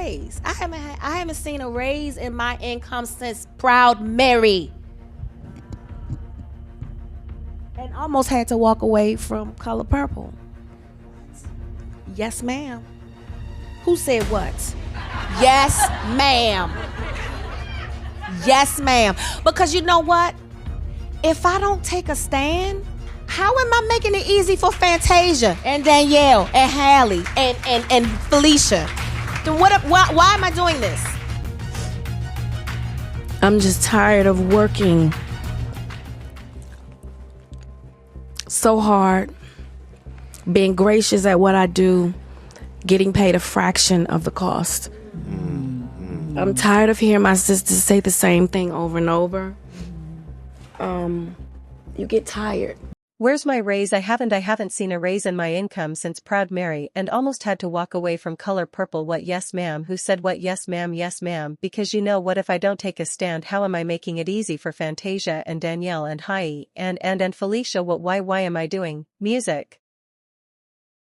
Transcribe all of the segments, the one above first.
raise. I haven't seen a raise in my income since Proud Mary. And almost had to walk away from Color Purple. Yes, ma'am. Who said what? Yes, ma'am. Yes, ma'am. Because you know what? If I don't take a stand, how am I making it easy for Fantasia and Danielle and Hallie and Felicia? Then why am I doing this? I'm just tired of working so hard, being gracious at what I do, getting paid a fraction of the cost. I'm tired of hearing my sisters say the same thing over and over. You get tired. Where's my raise? I haven't seen a raise in my income since Proud Mary, and almost had to walk away from Color Purple. What? Yes ma'am. Who said what? Yes ma'am. Because you know what, if I don't take a stand, how am I making it easy for Fantasia and Danielle and Hallie and Felicia? What? Why am I doing music?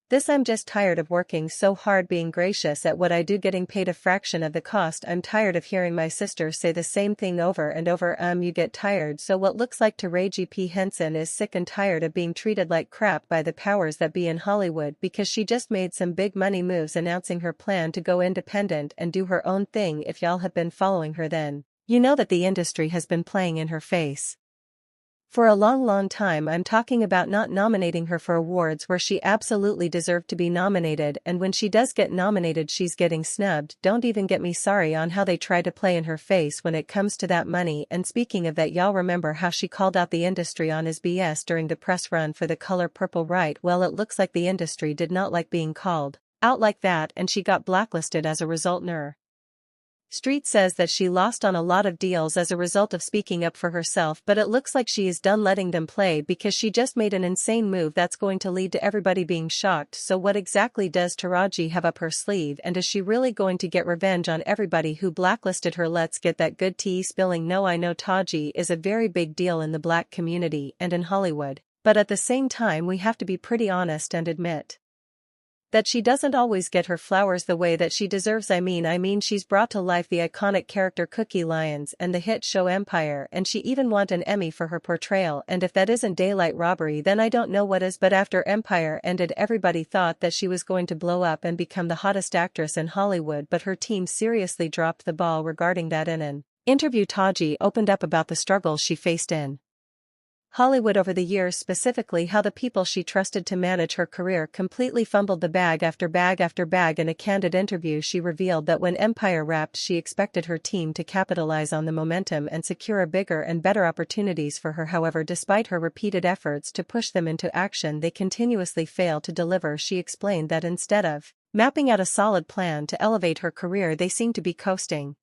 This I'm just tired of working so hard, being gracious at what I do, getting paid a fraction of the cost. I'm tired of hearing my sister say the same thing over and over. You get tired. So what? Looks like Taraji P. Henson is sick and tired of being treated like crap by the powers that be in Hollywood, because she just made some big money moves announcing her plan to go independent and do her own thing. If y'all have been following her, then you know that the industry has been playing in her face for a long time. I'm talking about not nominating her for awards where she absolutely deserved to be nominated, and when she does get nominated she's getting snubbed. Don't even get me started on how they try to play in her face when it comes to that money. And speaking of that, y'all remember how she called out the industry on his BS during the press run for The Color Purple, right? Well, it looks like the industry did not like being called out like that, and she got blacklisted as a result. Street says that she lost on a lot of deals as a result of speaking up for herself, but it looks like she is done letting them play, because she just made an insane move that's going to lead to everybody being shocked. So what exactly does Taraji have up her sleeve, and is she really going to get revenge on everybody who blacklisted her? Let's get that good tea spilling. No, I know Taraji is a very big deal in the black community and in Hollywood, but at the same time we have to be pretty honest and admit that she doesn't always get her flowers the way that she deserves. I mean she's brought to life the iconic character Cookie Lyons and the hit show Empire, and she even won an Emmy for her portrayal, and if that isn't daylight robbery, then I don't know what is. But after Empire ended, everybody thought that she was going to blow up and become the hottest actress in Hollywood, but her team seriously dropped the ball regarding that. In an interview, Taraji opened up about the struggles she faced in Hollywood over the years, specifically how the people she trusted to manage her career completely fumbled the bag after bag after bag. In a candid interview, she revealed that when Empire wrapped, she expected her team to capitalize on the momentum and secure bigger and better opportunities for her. However, despite her repeated efforts to push them into action, they continuously failed to deliver. She explained that instead of mapping out a solid plan to elevate her career, they seemed to be coasting,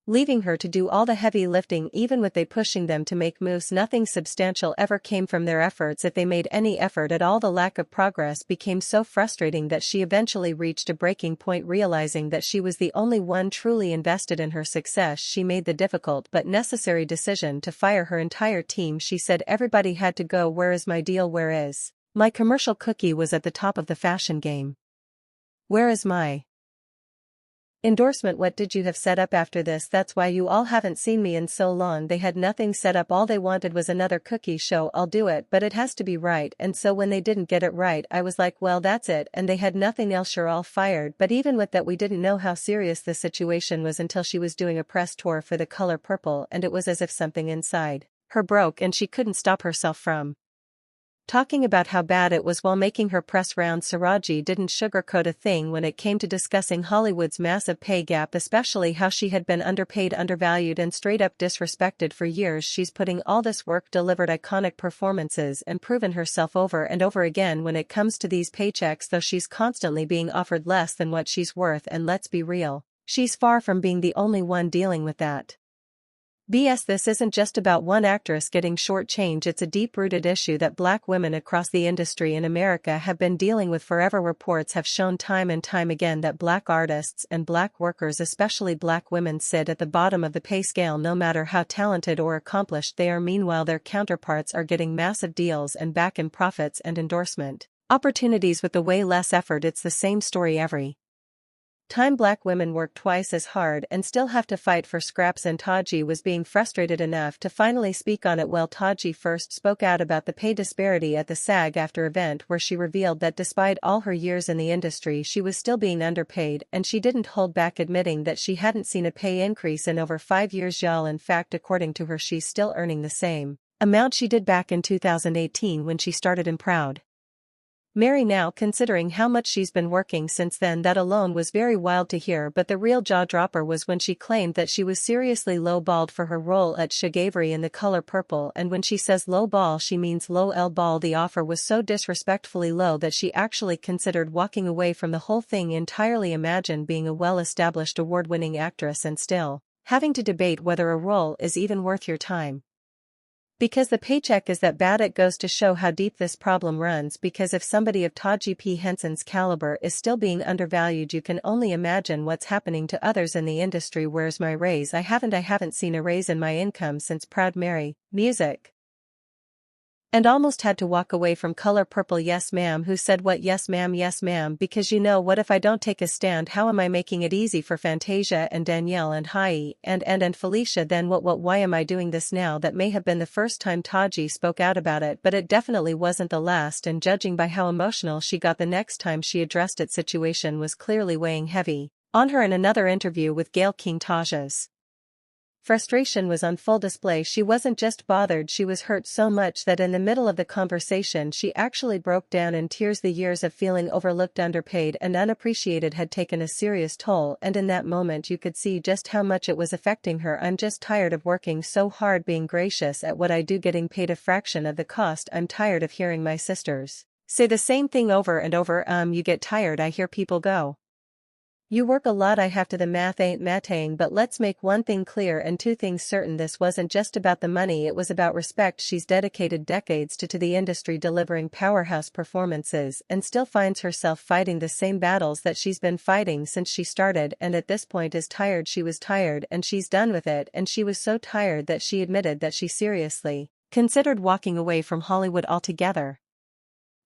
leaving her to do all the heavy lifting. Even with they pushing them to make moves, nothing substantial ever came from their efforts. If they made any effort at all, the lack of progress became so frustrating that she eventually reached a breaking point. Realizing that she was the only one truly invested in her success, she made the difficult but necessary decision to fire her entire team. She said, "Everybody had to go. Where is my deal? Where is my commercial? Cookie was at the top of the fashion game. Where is my endorsement? What did you have set up after this? That's why you all haven't seen me in so long." They had nothing set up. All they wanted was another cookie show. "I'll do it, but it has to be right." And so when they didn't get it right, I was like, well, that's it, and they had nothing else. Sure, all fired. But even with that, we didn't know how serious the situation was until she was doing a press tour for The Color Purple, and it was as if something inside her broke and she couldn't stop herself from talking about how bad it was while making her press rounds. Taraji didn't sugarcoat a thing when it came to discussing Hollywood's massive pay gap, especially how she had been underpaid, undervalued, and straight up disrespected for years. She's putting all this work, delivered iconic performances, and proven herself over and over again. When it comes to these paychecks, though, she's constantly being offered less than what she's worth, and let's be real, she's far from being the only one dealing with that BS. This isn't just about one actress getting shortchanged, it's a deep-rooted issue that black women across the industry in America have been dealing with forever. Reports have shown time and time again that black artists and black workers, especially black women, sit at the bottom of the pay scale no matter how talented or accomplished they are. Meanwhile, their counterparts are getting massive deals and back-end profits and endorsement opportunities with the way less effort. It's the same story every time black women work twice as hard and still have to fight for scraps, and Taraji was being frustrated enough to finally speak on it. Well, Taraji first spoke out about the pay disparity at the SAG-AFTRA event, where she revealed that despite all her years in the industry she was still being underpaid, and she didn't hold back admitting that she hadn't seen a pay increase in over 5 years. Y'all, in fact, according to her, she's still earning the same amount she did back in 2018 when she started in Proud Mary. Now, considering how much she's been working since then, that alone was very wild to hear. But the real jaw-dropper was when she claimed that she was seriously low-balled for her role at Shagavery in The Color Purple, and when she says low-ball she means low-L-ball. The offer was so disrespectfully low that she actually considered walking away from the whole thing entirely. Imagine being a well-established award-winning actress and still having to debate whether a role is even worth your time because the paycheck is that bad. It goes to show how deep this problem runs, because if somebody of Taraji P. Henson's caliber is still being undervalued, you can only imagine what's happening to others in the industry. Where's my raise? I haven't seen a raise in my income since Proud Mary, music. And almost had to walk away from Color Purple. Yes ma'am. Who said what? Yes ma'am, because you know what, if I don't take a stand, how am I making it easy for Fantasia and Danielle and Hai and Felicia? Then what? Why am I doing this now? That may have been the first time Taraji spoke out about it, but it definitely wasn't the last, and judging by how emotional she got the next time she addressed it, situation was clearly weighing heavy on her. In another interview with Gayle King, Tasha's frustration was on full display. She wasn't just bothered, she was hurt so much that in the middle of the conversation she actually broke down in tears. The years of feeling overlooked, underpaid, and unappreciated had taken a serious toll, and in that moment you could see just how much it was affecting her. I'm just tired of working so hard, being gracious at what I do, getting paid a fraction of the cost. I'm tired of hearing my sisters say the same thing over and over. You get tired? I hear people go, you work a lot. I have to. The math ain't mathing. But let's make one thing clear and two things certain: this wasn't just about the money, it was about respect. She's dedicated decades to the industry, delivering powerhouse performances, and still finds herself fighting the same battles that she's been fighting since she started, and at this point is tired. She was tired and she's done with it, and she was so tired that she admitted that she seriously considered walking away from Hollywood altogether.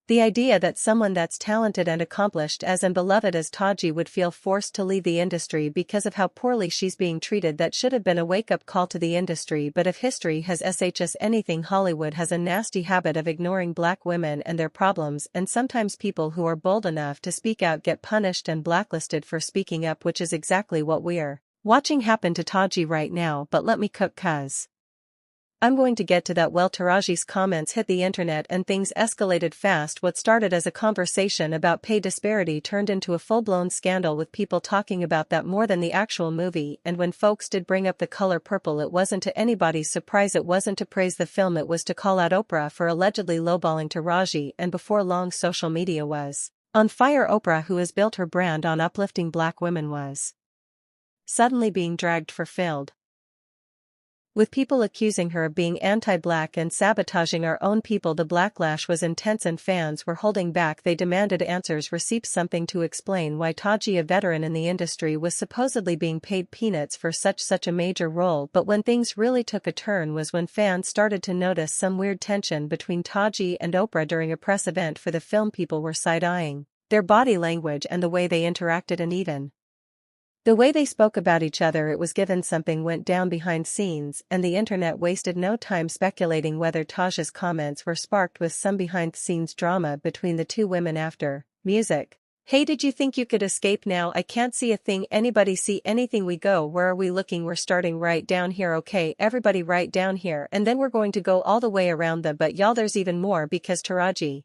The idea that someone that's talented and accomplished as and beloved as Taraji would feel forced to leave the industry because of how poorly she's being treated, that should have been a wake-up call to the industry. But if history has SHS anything, Hollywood has a nasty habit of ignoring black women and their problems, and sometimes people who are bold enough to speak out get punished and blacklisted for speaking up, which is exactly what we're watching happen to Taraji right now. But let me cook, cuz I'm going to get to that. Well, Taraji's comments hit the internet and things escalated fast. What started as a conversation about pay disparity turned into a full-blown scandal, with people talking about that more than the actual movie. And when folks did bring up The Color Purple, it wasn't to anybody's surprise. It wasn't to praise the film, it was to call out Oprah for allegedly lowballing Taraji. And before long, social media was on fire. Oprah, who has built her brand on uplifting black women, was suddenly being dragged for filth, with people accusing her of being anti-black and sabotaging our own people. The backlash was intense and fans were holding back. They demanded answers, receipts, something to explain why Taraji, a veteran in the industry, was supposedly being paid peanuts for such a major role. But when things really took a turn was when fans started to notice some weird tension between Taraji and Oprah during a press event for the film. People were side-eyeing their body language and the way they interacted, and even the way they spoke about each other. It was given something went down behind scenes, and the internet wasted no time speculating whether Tasha's comments were sparked with some behind-the-scenes drama between the two women. After music. Hey, did you think you could escape now? I can't see a thing. Anybody see anything? We go. Where are we looking? We're starting right down here. Okay, everybody right down here, and then we're going to go all the way around them. But y'all, there's even more, because Taraji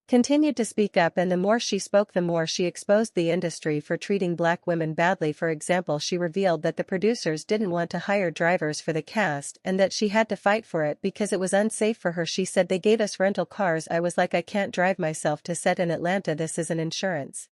continued to speak up, and the more she spoke, the more she exposed the industry for treating black women badly. For example, she revealed that the producers didn't want to hire drivers for the cast and that she had to fight for it because it was unsafe for her. She said, "They gave us rental cars. I was like, I can't drive myself to set in Atlanta. This is an insurance